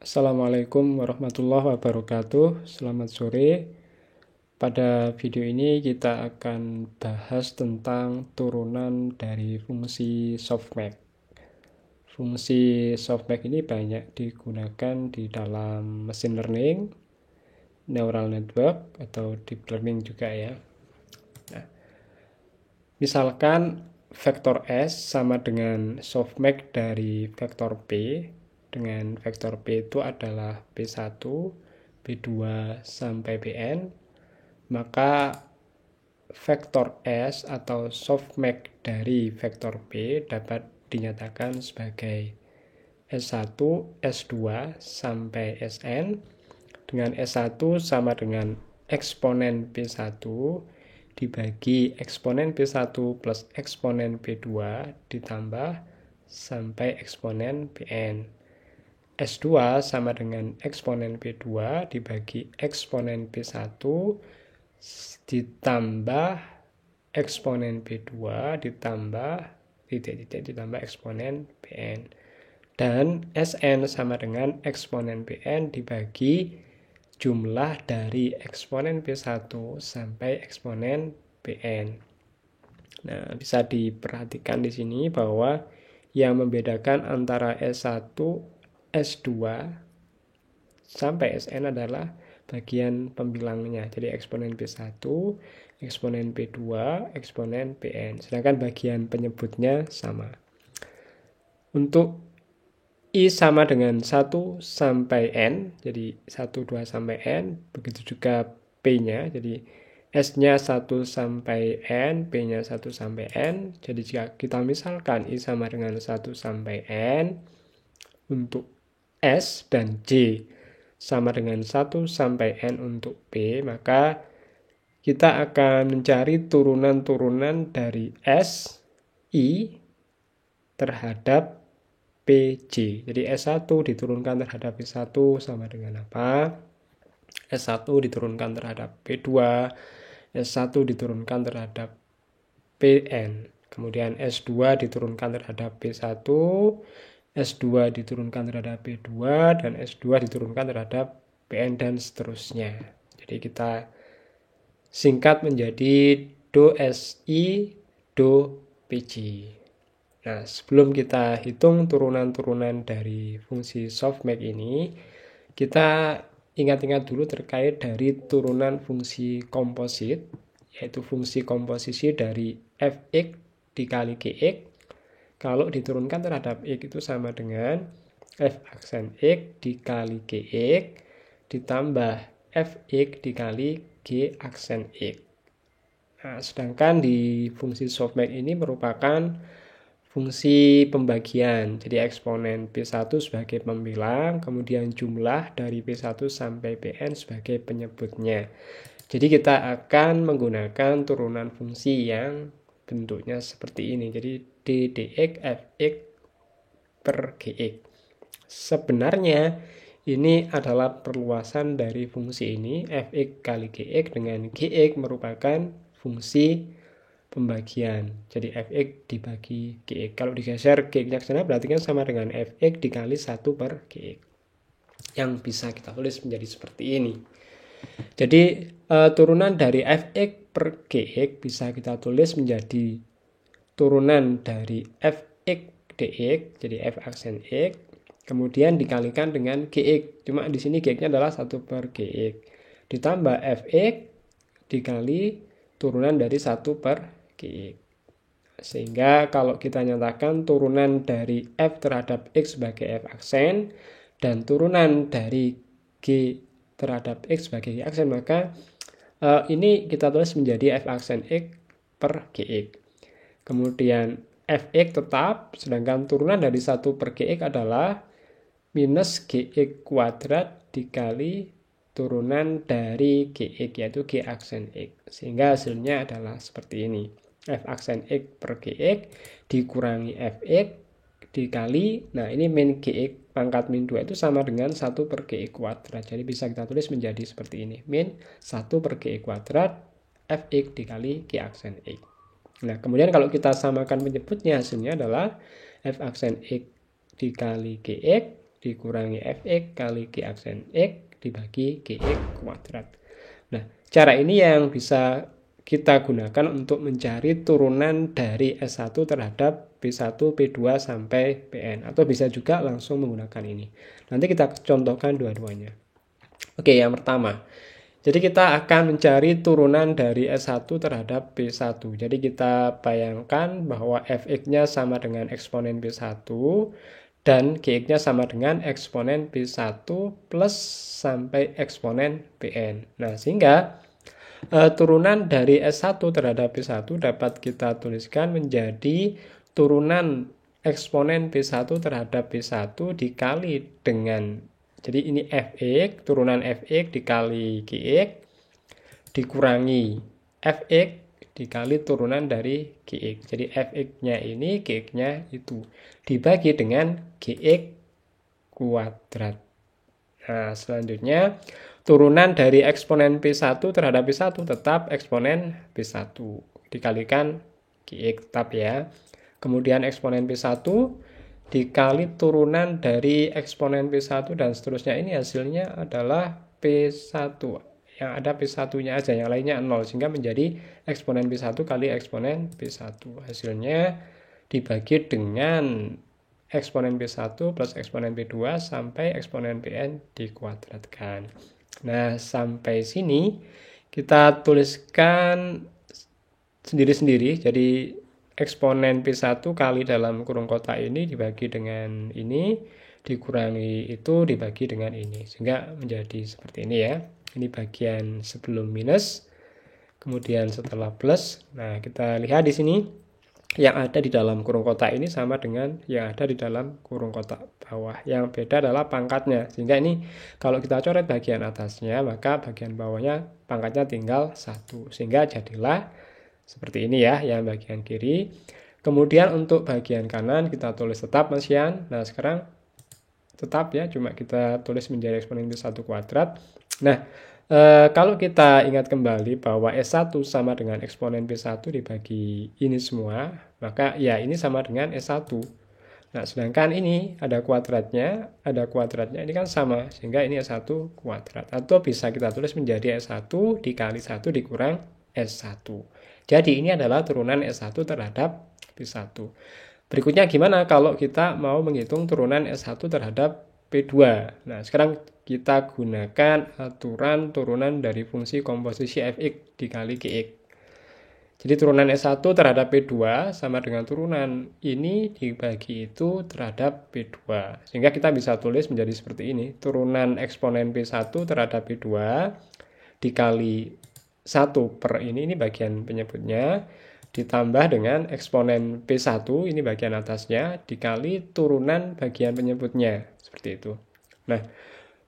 Assalamualaikum warahmatullahi wabarakatuh. Selamat sore. Pada video ini kita akan bahas tentang turunan dari fungsi softmax. Fungsi softmax ini banyak digunakan di dalam machine learning, neural network, atau deep learning juga ya. Nah, misalkan vektor S sama dengan softmax dari vektor P, dengan vektor P itu adalah P1, P2 sampai Pn, maka vektor S atau softmax dari vektor P dapat dinyatakan sebagai S1, S2 sampai Sn, dengan S1 sama dengan eksponen P1 dibagi eksponen P1 plus eksponen P2 ditambah sampai eksponen Pn. S2 sama dengan eksponen P2 dibagi eksponen P1 ditambah eksponen P2 ditambah ditambah eksponen Pn. Dan Sn sama dengan eksponen Pn dibagi jumlah dari eksponen P1 sampai eksponen Pn. Nah, bisa diperhatikan di sini bahwa yang membedakan antara S1, S2 sampai Sn adalah bagian pembilangnya. Jadi eksponen P1, eksponen P2, eksponen Pn. Sedangkan bagian penyebutnya sama. Untuk I sama dengan 1 sampai N, jadi 1, 2 sampai N, begitu juga P-nya, jadi S-nya 1 sampai N, P-nya 1 sampai N. Jadi jika kita misalkan I sama dengan 1 sampai N, untuk S dan J sama dengan 1 sampai N untuk P, maka kita akan mencari turunan-turunan dari S, I terhadap PJ. Jadi S1 diturunkan terhadap P1 sama dengan apa? S1 diturunkan terhadap P2, S1 diturunkan terhadap Pn. Kemudian S2 diturunkan terhadap P1, S2 diturunkan terhadap P2, dan S2 diturunkan terhadap Pn, dan seterusnya. Jadi kita singkat menjadi do Si, do Pj. Nah, sebelum kita hitung turunan-turunan dari fungsi softmax ini, kita ingat-ingat dulu terkait dari turunan fungsi komposit, yaitu fungsi komposisi dari Fx dikali Gx. Kalau diturunkan terhadap X itu sama dengan F aksen X dikali Gx ditambah Fx dikali G aksen X. Nah, sedangkan di fungsi softmax ini merupakan fungsi pembagian. Jadi eksponen P1 sebagai pembilang, kemudian jumlah dari P1 sampai Pn sebagai penyebutnya. Jadi kita akan menggunakan turunan fungsi yang bentuknya seperti ini. Jadi d dx fx per gx. Sebenarnya ini adalah perluasan dari fungsi ini, fx kali gx, dengan gx merupakan fungsi pembagian. Jadi fx dibagi gx. Kalau digeser gx-nya ke sana berarti kan sama dengan fx dikali 1 per gx. Yang bisa kita tulis menjadi seperti ini. Jadi turunan dari Fx per Gx bisa kita tulis menjadi turunan dari Fx dx, jadi F aksen X, kemudian dikalikan dengan Gx. Cuma di sini Gx-nya adalah 1 per Gx. Ditambah Fx dikali turunan dari 1 per Gx. Sehingga kalau kita nyatakan turunan dari F terhadap X sebagai F aksen dan turunan dari G terhadap X sebagai G aksen, maka ini kita tulis menjadi F aksen X per Gx. Kemudian Fx tetap, sedangkan turunan dari 1 per Gx adalah minus Gx kuadrat dikali turunan dari Gx, yaitu G aksen X. Sehingga hasilnya adalah seperti ini. F aksen X per Gx dikurangi Fx dikali, nah ini min Gx pangkat min 2 itu sama dengan 1 per Gx kuadrat. Jadi bisa kita tulis menjadi seperti ini. Min 1 per Gx kuadrat Fx dikali G aksen X. Nah, kemudian kalau kita samakan penyebutnya, hasilnya adalah F aksen X dikali Gx dikurangi fx kali G aksen X dibagi Gx kuadrat. Nah, cara ini yang bisa kita gunakan untuk mencari turunan dari S1 terhadap P1, P2 sampai Pn. Atau bisa juga langsung menggunakan ini. Nanti kita contohkan dua-duanya. Oke, yang pertama. Jadi kita akan mencari turunan dari S1 terhadap P1. Jadi kita bayangkan bahwa fx-nya sama dengan eksponen P1 dan Gx-nya sama dengan eksponen P1 plus sampai eksponen Pn. Nah, sehingga turunan dari S1 terhadap P1 dapat kita tuliskan menjadi turunan eksponen P1 terhadap P1 dikali dengan, jadi ini fx, turunan fx dikali Gx dikurangi fx dikali turunan dari Gx. Jadi fx-nya ini, Gx-nya itu. Dibagi dengan Gx kuadrat. Nah, selanjutnya turunan dari eksponen P1 terhadap P1 tetap eksponen P1. Dikalikan Gx tetap ya. Kemudian eksponen P1 dikali turunan dari eksponen P1 dan seterusnya, ini hasilnya adalah P1. Yang ada P1-nya aja, yang lainnya 0. Sehingga menjadi eksponen P1 kali eksponen P1. Hasilnya dibagi dengan eksponen P1 plus eksponen P2 sampai eksponen Pn dikuadratkan. Nah, sampai sini kita tuliskan sendiri-sendiri. Jadi eksponen P1 kali dalam kurung kotak ini dibagi dengan ini, dikurangi itu dibagi dengan ini. Sehingga menjadi seperti ini ya. Ini bagian sebelum minus, kemudian setelah plus. Nah, kita lihat di sini yang ada di dalam kurung kotak ini sama dengan yang ada di dalam kurung kotak bawah. Yang beda adalah pangkatnya. Sehingga ini kalau kita coret bagian atasnya, maka bagian bawahnya pangkatnya tinggal 1. Sehingga jadilah seperti ini ya, yang bagian kiri. Kemudian untuk bagian kanan kita tulis tetap Mas Yan. Nah, sekarang tetap ya, cuma kita tulis menjadi eksponen P1 kuadrat. Nah, kalau kita ingat kembali bahwa S1 sama dengan eksponen P1 dibagi ini semua, maka ya ini sama dengan S1. Nah, sedangkan ini ada kuadratnya, ini kan sama, sehingga ini S1 kuadrat. Atau bisa kita tulis menjadi S1 dikali 1 dikurang S1. Jadi ini adalah turunan S1 terhadap P1. Berikutnya gimana kalau kita mau menghitung turunan S1 terhadap P2? Nah, sekarang kita gunakan aturan turunan dari fungsi komposisi fx dikali Gx. Jadi turunan S1 terhadap P2 sama dengan turunan ini dibagi itu terhadap P2. Sehingga kita bisa tulis menjadi seperti ini. Turunan eksponen P1 terhadap P2 dikali 1 per ini bagian penyebutnya, ditambah dengan eksponen P1, ini bagian atasnya, dikali turunan bagian penyebutnya. Seperti itu. Nah,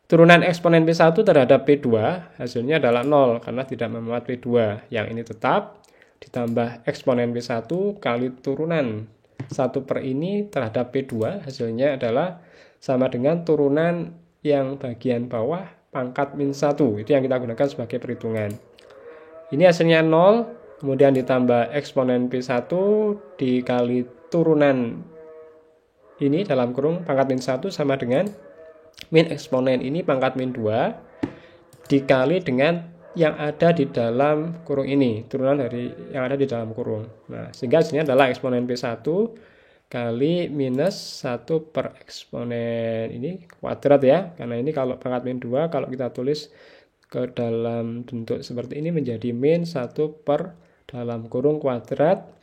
turunan eksponen P1 terhadap P2 hasilnya adalah 0 karena tidak memuat P2. Yang ini tetap, ditambah eksponen P1 kali turunan 1 per ini terhadap P2 hasilnya adalah sama dengan turunan yang bagian bawah pangkat min 1. Itu yang kita gunakan sebagai perhitungan. Ini hasilnya 0, kemudian ditambah eksponen P1 dikali turunan ini dalam kurung pangkat min 1 sama dengan min eksponen ini pangkat min 2 dikali dengan yang ada di dalam kurung ini, turunan dari yang ada di dalam kurung. Nah, sehingga hasilnya adalah eksponen P1 kali minus 1 per eksponen ini kuadrat ya. Karena ini kalau pangkat min 2, kalau kita tulis ke dalam bentuk seperti ini menjadi min 1 per dalam kurung kuadrat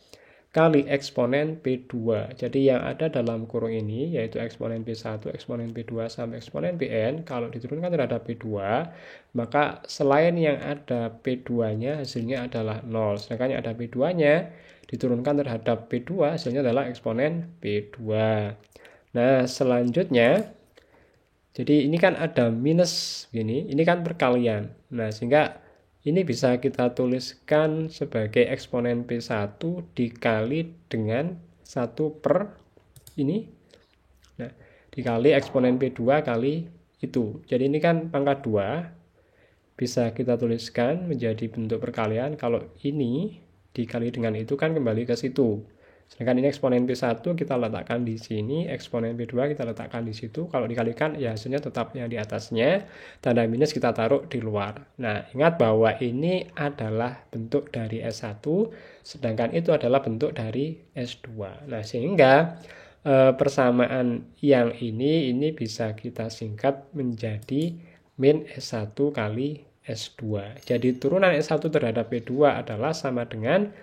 kali eksponen P2. Jadi yang ada dalam kurung ini yaitu eksponen P1, eksponen P2 sampai eksponen Pn, kalau diturunkan terhadap P2, maka selain yang ada P2-nya hasilnya adalah 0. Sedangkan yang ada P2-nya diturunkan terhadap P2 hasilnya adalah eksponen P2. Nah, selanjutnya jadi ini kan ada minus begini, ini kan perkalian. Nah, sehingga ini bisa kita tuliskan sebagai eksponen P1 dikali dengan 1 per ini. Nah, dikali eksponen P2 kali itu. Jadi ini kan pangkat 2. Bisa kita tuliskan menjadi bentuk perkalian. Kalau ini dikali dengan itu kan kembali ke situ. Sedangkan ini eksponen P1 kita letakkan di sini, eksponen P2 kita letakkan di situ. Kalau dikalikan ya hasilnya tetap yang di atasnya, tanda minus kita taruh di luar. Nah, ingat bahwa ini adalah bentuk dari S1, sedangkan itu adalah bentuk dari S2. Nah, sehingga persamaan yang ini bisa kita singkat menjadi min S1 kali S2. Jadi turunan S1 terhadap P2 adalah sama dengan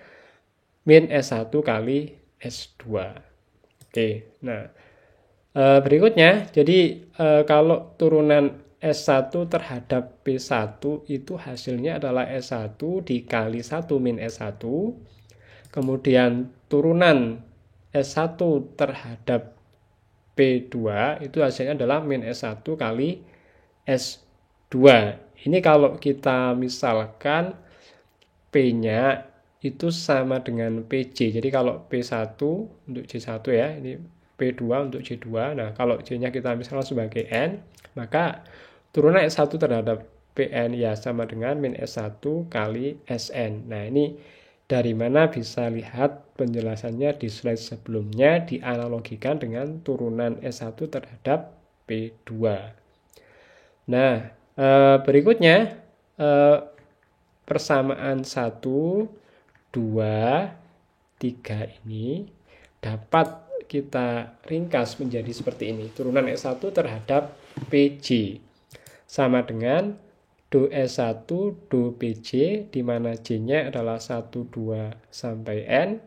min S1 kali S2. Oke, nah berikutnya, jadi kalau turunan S1 terhadap P1 itu hasilnya adalah S1 dikali 1 min S1. Kemudian turunan S1 terhadap P2 itu hasilnya adalah min S1 kali S2. Ini kalau kita misalkan P-nya itu sama dengan PJ. Jadi kalau P1 untuk J1 ya, ini P2 untuk J2. Nah, kalau J-nya kita misalkan sebagai N, maka turunan S1 terhadap Pn ya sama dengan min S1 kali Sn. Nah, ini dari mana bisa lihat penjelasannya di slide sebelumnya dianalogikan dengan turunan S1 terhadap P2. Nah, berikutnya persamaan 1, 2, 3 ini dapat kita ringkas menjadi seperti ini. Turunan S1 terhadap PJ sama dengan do S1 do PJ, di mana J-nya adalah 1, 2, sampai N.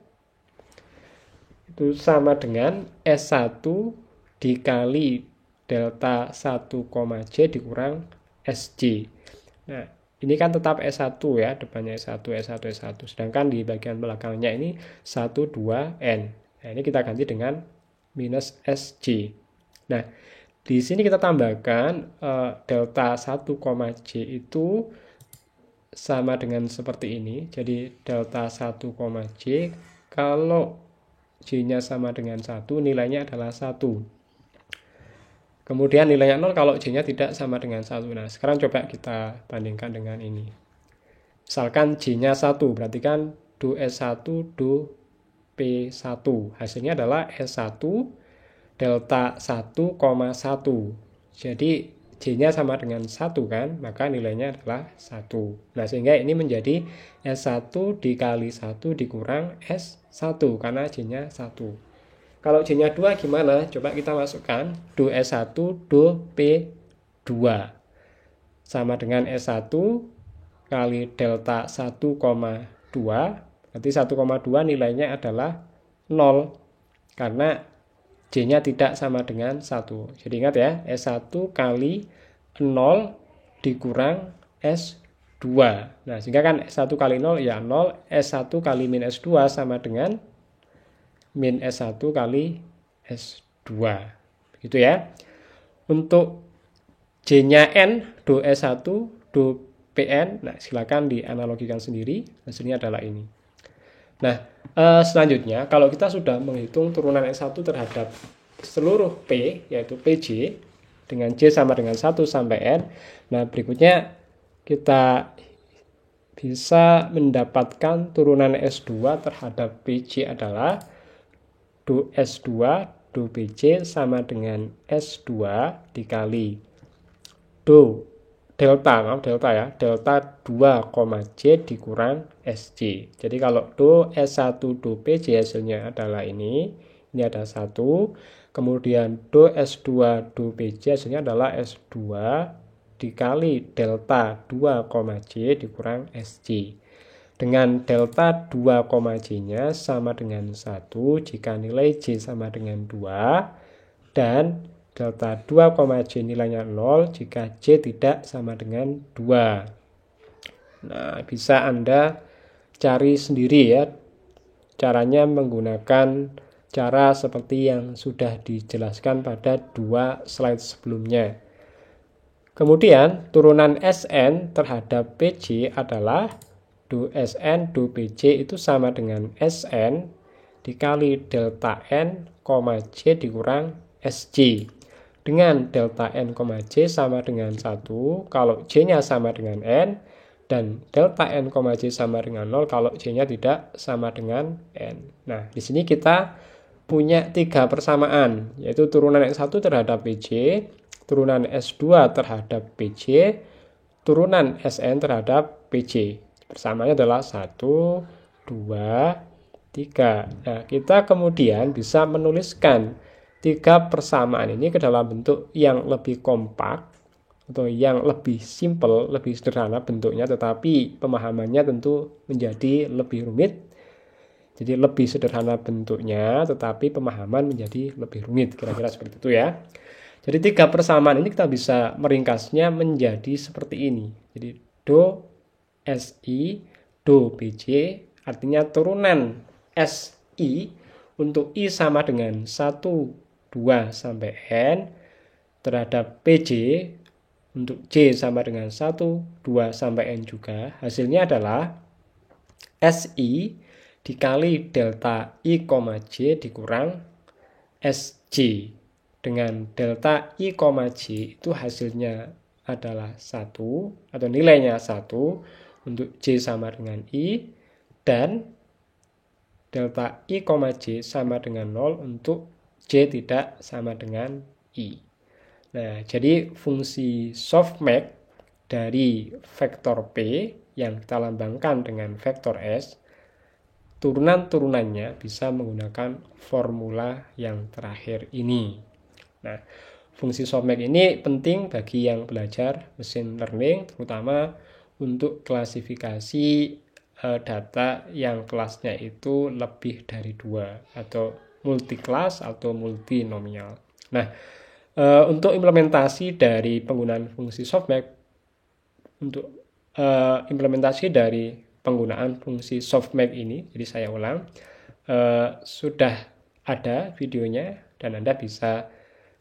Itu sama dengan S1 dikali delta 1, J dikurang SJ. Nah, ini kan tetap S1 ya, depannya S1, S1, S1. Sedangkan di bagian belakangnya ini 1, 2, N. Nah, ini kita ganti dengan minus SJ. Nah, di sini kita tambahkan delta 1, J itu sama dengan seperti ini. Jadi delta 1, J, kalau J-nya sama dengan 1, nilainya adalah 1. Kemudian nilainya 0 kalau J-nya tidak sama dengan 1. Nah, sekarang coba kita bandingkan dengan ini. Misalkan J-nya 1, berarti kan do S1, do P1. Hasilnya adalah S1 delta 1, 1. Jadi J-nya sama dengan 1 kan, maka nilainya adalah 1. Nah, sehingga ini menjadi S1 dikali 1 dikurang S1, karena J-nya 1. Kalau J-nya 2 gimana? Coba kita masukkan do S1, do P2. Sama dengan S1 kali delta 1, 2. Berarti 1,2 nilainya adalah 0. Karena J-nya tidak sama dengan 1. Jadi ingat ya, S1 kali 0 dikurang S2. Nah, sehingga kan S1 kali 0 ya 0. S1 kali min S2 sama dengan min S1 kali S2. Begitu ya. Untuk J-nya N, do S1, do PN. Nah, silakan dianalogikan sendiri. Hasilnya adalah ini. Nah, selanjutnya kalau kita sudah menghitung turunan S1 terhadap seluruh P, yaitu PJ, dengan J sama dengan 1 sampai N. Nah, berikutnya kita bisa mendapatkan turunan S2 terhadap PJ adalah do S2, do PJ sama dengan S2 dikali do delta 2, J dikurang SJ. Jadi kalau do S1 do PJ hasilnya adalah ini ada 1. Kemudian do S2 do PJ hasilnya adalah S2 dikali delta 2, J dikurang SJ. Dengan delta 2, J-nya sama dengan 1 jika nilai J sama dengan 2, dan delta 2, J nilainya 0 jika J tidak sama dengan 2. Nah, bisa Anda cari sendiri ya. Caranya menggunakan cara seperti yang sudah dijelaskan pada 2 slide sebelumnya. Kemudian turunan Sn terhadap PJ adalah do Sn, do PJ itu sama dengan Sn dikali delta N, J dikurang SJ. Dengan delta N, J sama dengan 1, kalau J-nya sama dengan N, dan delta n, J sama dengan 0 kalau J-nya tidak sama dengan N. Nah, di sini kita punya 3 persamaan, yaitu turunan S1 terhadap PJ, turunan S2 terhadap PJ, turunan Sn terhadap PJ. Persamaannya adalah 1, 2, 3. Nah, kita kemudian bisa menuliskan 3 persamaan ini ke dalam bentuk yang lebih kompak, atau yang lebih simple, lebih sederhana bentuknya, tetapi pemahamannya tentu menjadi lebih rumit. Jadi lebih sederhana bentuknya, tetapi pemahaman menjadi lebih rumit. Kira-kira seperti itu ya. Jadi 3 persamaan ini kita bisa meringkasnya menjadi seperti ini. Jadi Do, Si, Do, Pj, artinya turunan Si untuk I sama dengan 1, 2, sampai N, terhadap Pj untuk J sama dengan 1, 2, sampai N juga. Hasilnya adalah Si dikali delta I, J dikurang Sj. Dengan delta I, J itu hasilnya adalah 1, atau nilainya 1 untuk J sama dengan I, dan delta I, J sama dengan 0 untuk J tidak sama dengan I. Nah, jadi fungsi softmax dari vektor P yang kita lambangkan dengan vektor S, turunan-turunannya bisa menggunakan formula yang terakhir ini. Nah, fungsi softmax ini penting bagi yang belajar mesin learning, terutama untuk klasifikasi data yang kelasnya itu lebih dari 2, atau multi kelas atau multinomial. Nah, untuk implementasi dari penggunaan fungsi softmax, untuk implementasi dari penggunaan fungsi softmax ini, jadi saya ulang, sudah ada videonya dan Anda bisa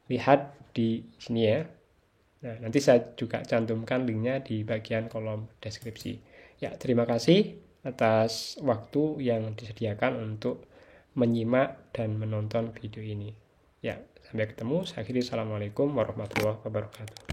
lihat di sini ya. Nah, nanti saya juga cantumkan linknya di bagian kolom deskripsi. Ya, terima kasih atas waktu yang disediakan untuk menyimak dan menonton video ini. Ya, sampai ketemu. Saya akhiri. Assalamualaikum warahmatullahi wabarakatuh.